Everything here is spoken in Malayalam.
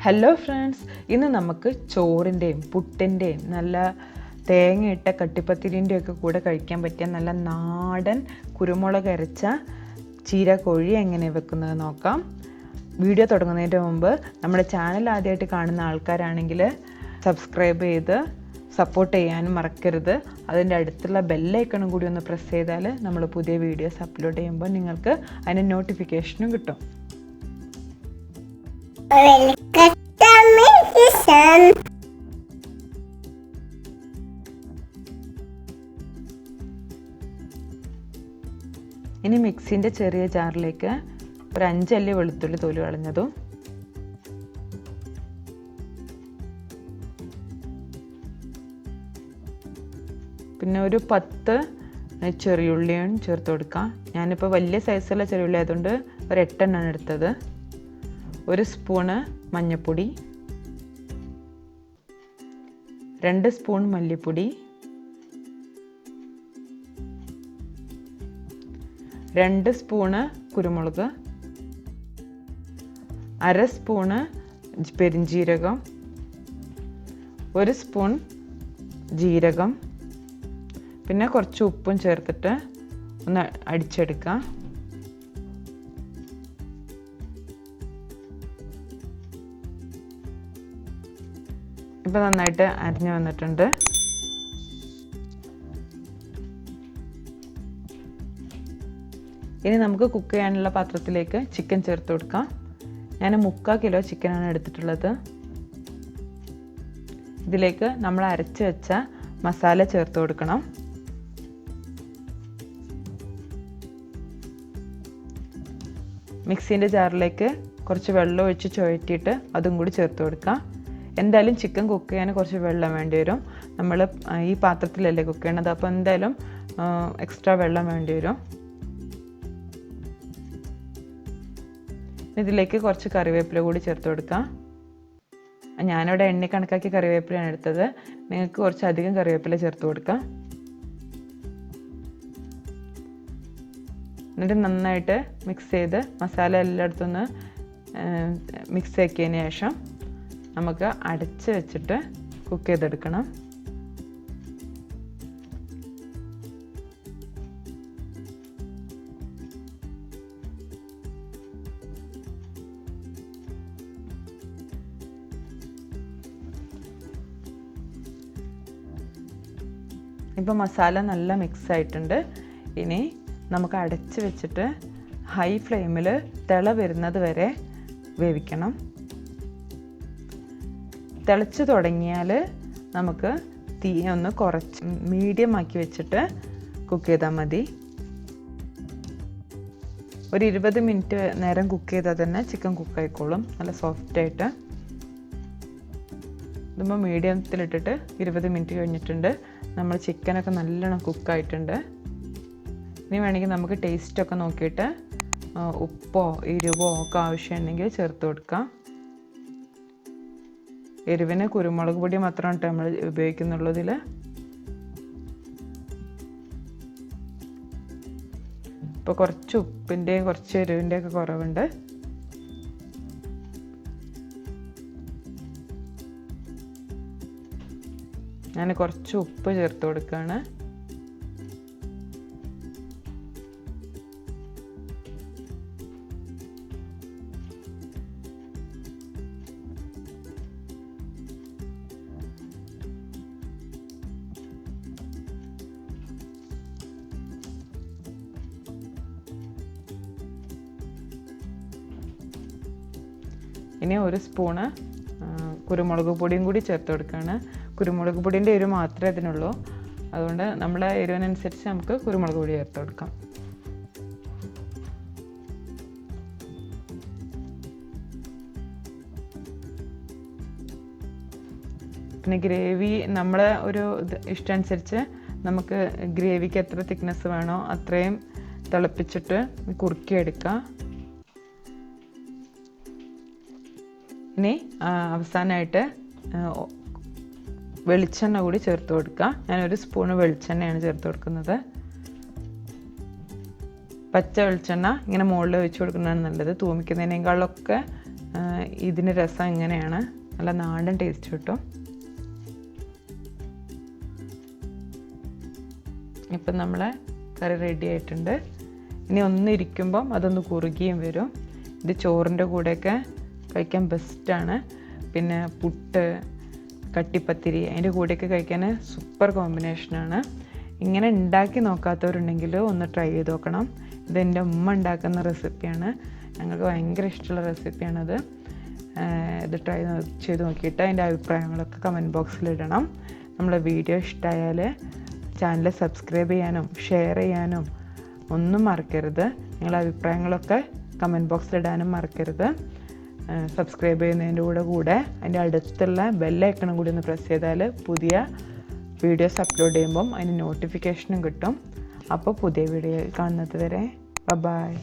ഹലോ ഫ്രണ്ട്സ്, ഇന്ന് നമുക്ക് ചോറിൻ്റെയും പുട്ടിൻ്റെയും നല്ല തേങ്ങയിട്ട കട്ടിപ്പത്തിരിൻ്റെയൊക്കെ കൂടെ കഴിക്കാൻ പറ്റിയ നല്ല നാടൻ കുരുമുളക് അരച്ച ചീരക്കോഴി എങ്ങനെ വെക്കുന്നത് നോക്കാം. വീഡിയോ തുടങ്ങുന്നതിന് മുമ്പ് നമ്മുടെ ചാനൽ ആദ്യമായിട്ട് കാണുന്ന ആൾക്കാരാണെങ്കിൽ സബ്സ്ക്രൈബ് ചെയ്ത് സപ്പോർട്ട് ചെയ്യാനും മറക്കരുത്. അതിൻ്റെ അടുത്തുള്ള ബെല്ലൈക്കണും കൂടി ഒന്ന് പ്രസ് ചെയ്താൽ നമ്മൾ പുതിയ വീഡിയോസ് അപ്ലോഡ് ചെയ്യുമ്പോൾ നിങ്ങൾക്ക് അതിൻ്റെ നോട്ടിഫിക്കേഷനും കിട്ടും. ഇനി മിക്സിൻ്റെ ചെറിയ ജാറിലേക്ക് ഒരു 5 അല്ലി വെളുത്തുള്ളി തൊലി കളഞ്ഞതും പിന്നെ ഒരു 10 ചെറിയുള്ളിയും ചേർത്ത് കൊടുക്കാം. ഞാനിപ്പോൾ വലിയ സൈസുള്ള ചെറിയുള്ളി ആയതുകൊണ്ട് ഒരു 8 എണ്ണമാണ് എടുത്തത്. 1 സ്പൂണ് മഞ്ഞൾപ്പൊടി, 2 സ്പൂൺ മല്ലിപ്പൊടി, 2 സ്പൂണ് കുരുമുളക്, 1/2 സ്പൂണ് പെരിഞ്ജീരകം, 1 സ്പൂൺ ജീരകം, പിന്നെ കുറച്ച് ഉപ്പും ചേർത്തിട്ട് ഒന്ന് അടിച്ചെടുക്കുക. ഇപ്പോൾ നന്നായിട്ട് അരിഞ്ഞു വന്നിട്ടുണ്ട്. ഇനി നമുക്ക് കുക്ക് ചെയ്യാനുള്ള പാത്രത്തിലേക്ക് ചിക്കൻ ചേർത്ത് കൊടുക്കാം. ഞാൻ 3/4 കിലോ ചിക്കനാണ് എടുത്തിട്ടുള്ളത്. ഇതിലേക്ക് നമ്മൾ അരച്ച് വെച്ച മസാല ചേർത്ത് കൊടുക്കണം. മിക്സിൻ്റെ ജാറിലേക്ക് കുറച്ച് വെള്ളം ഒഴിച്ച് ചുഴറ്റിയിട്ട് അതും കൂടി ചേർത്ത് കൊടുക്കാം. എന്തായാലും ചിക്കൻ കുക്ക് ചെയ്യാൻ കുറച്ച് വെള്ളം വേണ്ടി വരും. നമ്മൾ ഈ പാത്രത്തിലല്ലേ കുക്ക് ചെയ്യണത്, അപ്പോൾ എന്തായാലും എക്സ്ട്രാ വെള്ളം വേണ്ടി വരും. ഇതിലേക്ക് കുറച്ച് കറിവേപ്പില കൂടി ചേർത്ത് കൊടുക്കാം. ഞാനിവിടെ എണ്ണ കണക്കാക്കി കറിവേപ്പിലയാണ് എടുത്തത്. നിങ്ങൾക്ക് കുറച്ച് അധികം കറിവേപ്പില ചേർത്ത് കൊടുക്കാം. എന്നിട്ട് നന്നായിട്ട് മിക്സ് ചെയ്ത് മസാല എല്ലായിടത്തുനിന്ന് മിക്സ് ആക്കിയതിന് ശേഷം നമുക്ക് അടച്ച് വെച്ചിട്ട് കുക്ക് ചെയ്തെടുക്കണം. ഇപ്പോൾ മസാല നല്ല മിക്സ് ആയിട്ടുണ്ട്. ഇനി നമുക്ക് അടച്ച് വെച്ചിട്ട് ഹൈ ഫ്ലെയിമിൽ തിള വരുന്നത് വരെ വേവിക്കണം. തിളച്ച് തുടങ്ങിയാൽ നമുക്ക് തീ ഒന്ന് കുറച്ച് മീഡിയം ആക്കി വെച്ചിട്ട് കുക്ക് ചെയ്താൽ മതി. ഒരു 20 മിനിറ്റ് നേരം കുക്ക് ചെയ്താൽ തന്നെ ചിക്കൻ കുക്കായിക്കോളും നല്ല സോഫ്റ്റായിട്ട്. ഇതുമ്പോൾ മീഡിയത്തിലിട്ടിട്ട് 20 മിനിറ്റ് കഴിഞ്ഞിട്ടുണ്ട്. നമ്മൾ ചിക്കനൊക്കെ നല്ലോണം കുക്കായിട്ടുണ്ട്. ഇനി വേണമെങ്കിൽ നമുക്ക് ടേസ്റ്റൊക്കെ നോക്കിയിട്ട് ഉപ്പോ എരിവോ ഒക്കെ ആവശ്യമുണ്ടെങ്കിൽ ചേർത്ത് കൊടുക്കാം. എരിവിന് കുരുമുളക് പൊടി മാത്രമാണ് നമ്മൾ ഉപയോഗിക്കുന്നുള്ളൂ. ഇതിൽ ഇപ്പോൾ കുറച്ച് ഉപ്പിൻ്റെയും കുറച്ച് എരിവിൻ്റെയൊക്കെ കുറവുണ്ട്. ഞാൻ കുറച്ച് ഉപ്പ് ചേർത്ത് കൊടുക്കുകയാണ്. ഇനി 1 സ്പൂണ് കുരുമുളക് പൊടിയും കൂടി ചേർത്ത് കൊടുക്കുകയാണ്. കുരുമുളക് പൊടിൻ്റെ എരിവ് മാത്രമേ ഇതിനുള്ളൂ. അതുകൊണ്ട് നമ്മുടെ എരിവിനനുസരിച്ച് നമുക്ക് കുരുമുളക് പൊടി ചേർത്ത് കൊടുക്കാം. പിന്നെ ഗ്രേവി നമ്മളെ ഒരു ഇഷ്ടമനുസരിച്ച് നമുക്ക് ഗ്രേവിക്ക് എത്ര തിക്നെസ് വേണോ അത്രയും തിളപ്പിച്ചിട്ട് കുറുക്കിയെടുക്കാം. ഇനി അവസാനമായിട്ട് വെളിച്ചെണ്ണ കൂടി ചേർത്ത് കൊടുക്കുക. ഞാൻ 1 സ്പൂണ് വെളിച്ചെണ്ണയാണ് ചേർത്ത് കൊടുക്കുന്നത്. പച്ച വെളിച്ചെണ്ണ ഇങ്ങനെ മുകളിൽ ഒഴിച്ച് കൊടുക്കുന്നതാണ് നല്ലത്. തൂമിക്കുന്നതിനേക്കാളൊക്കെ ഇതിന് രസം ഇങ്ങനെയാണ്, നല്ല നാടൻ ടേസ്റ്റ് കിട്ടും. ഇപ്പം നമ്മളെ കറി റെഡി ആയിട്ടുണ്ട്. ഇനി ഒന്നിരിക്കുമ്പം അതൊന്ന് കുറുകിയും വരും. ഇത് ചോറിൻ്റെ കൂടെയൊക്കെ കഴിക്കാൻ ബെസ്റ്റാണ്. പിന്നെ പുട്ട്, കട്ടിപ്പത്തിരി അതിൻ്റെ കൂടെയൊക്കെ കഴിക്കാൻ സൂപ്പർ കോമ്പിനേഷനാണ്. ഇങ്ങനെ ഉണ്ടാക്കി നോക്കാത്തവരുണ്ടെങ്കിൽ ഒന്ന് ട്രൈ ചെയ്ത് നോക്കണം. ഇതെൻ്റെ ഉമ്മ ഉണ്ടാക്കുന്ന റെസിപ്പിയാണ്, ഞങ്ങൾക്ക് ഭയങ്കര ഇഷ്ടമുള്ള റെസിപ്പിയാണത്. ഇത് ട്രൈ ചെയ്ത് നോക്കിയിട്ട് അതിൻ്റെ അഭിപ്രായങ്ങളൊക്കെ കമൻറ്റ് ബോക്സിൽ ഇടണം. നമ്മളെ വീഡിയോ ഇഷ്ടമായാൽ ചാനൽ സബ്സ്ക്രൈബ് ചെയ്യാനും ഷെയർ ചെയ്യാനും ഒന്നും മറക്കരുത്. നിങ്ങളുടെ അഭിപ്രായങ്ങളൊക്കെ കമൻറ്റ് ബോക്സിൽ ഇടാനും മറക്കരുത്. സബ്സ്ക്രൈബ് ചെയ്യുന്നതിൻ്റെ കൂടെ അതിൻ്റെ അടുത്തുള്ള ബെല്ലൈക്കണും കൂടി ഒന്ന് പ്രസ് ചെയ്താൽ പുതിയ വീഡിയോസ് അപ്ലോഡ് ചെയ്യുമ്പം അതിന് നോട്ടിഫിക്കേഷനും കിട്ടും. അപ്പോൾ പുതിയ വീഡിയോ കാണുന്നത് വരെ ബൈ.